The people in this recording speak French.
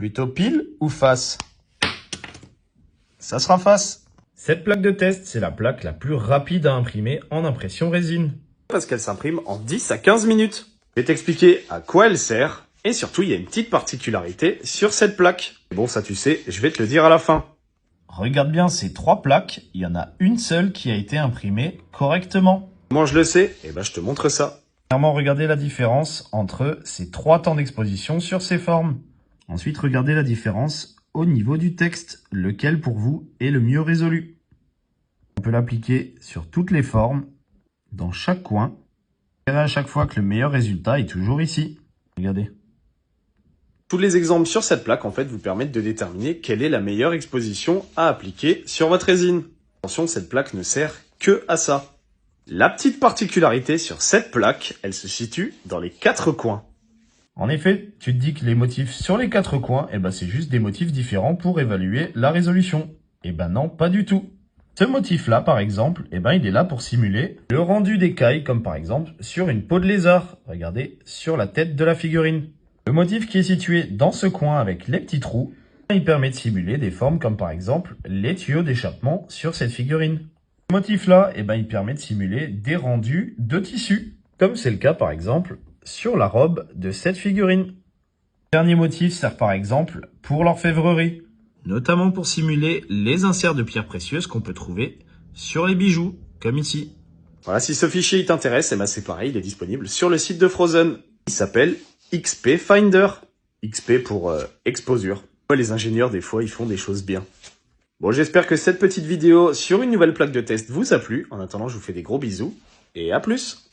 Plutôt pile ou face? Ça sera face. Cette plaque de test, c'est la plaque la plus rapide à imprimer en impression résine. Parce qu'elle s'imprime en 10 à 15 minutes. Je vais t'expliquer à quoi elle sert. Et surtout, il y a une petite particularité sur cette plaque. Bon, ça tu sais, je vais te le dire à la fin. Regarde bien ces 3 plaques, il y en a une seule qui a été imprimée correctement. Comment je le sais? Eh ben, je te montre ça. Clairement, regardez la différence entre ces 3 temps d'exposition sur ces formes. Ensuite, regardez la différence au niveau du texte, lequel pour vous est le mieux résolu. On peut l'appliquer sur toutes les formes, dans chaque coin. Vous verrez à chaque fois que le meilleur résultat est toujours ici. Regardez. Tous les exemples sur cette plaque, en fait, vous permettent de déterminer quelle est la meilleure exposition à appliquer sur votre résine. Attention, cette plaque ne sert que à ça. La petite particularité sur cette plaque, elle se situe dans les 4 coins. En effet, tu te dis que les motifs sur les 4 coins, c'est juste des motifs différents pour évaluer la résolution. Non, pas du tout. Ce motif-là, par exemple, il est là pour simuler le rendu d'écailles, comme par exemple sur une peau de lézard. Regardez, sur la tête de la figurine. Le motif qui est situé dans ce coin avec les petits trous, il permet de simuler des formes comme par exemple les tuyaux d'échappement sur cette figurine. Ce motif-là, il permet de simuler des rendus de tissu, comme c'est le cas par exemple sur la robe de cette figurine. Le dernier motif sert par exemple pour l'orfèvrerie, notamment pour simuler les inserts de pierres précieuses qu'on peut trouver sur les bijoux, comme ici. Voilà, si ce fichier il t'intéresse, c'est pareil, il est disponible sur le site de Phrozen. Il s'appelle XP Finder. XP pour exposure. Les ingénieurs, des fois, ils font des choses bien. Bon, j'espère que cette petite vidéo sur une nouvelle plaque de test vous a plu. En attendant, je vous fais des gros bisous et à plus!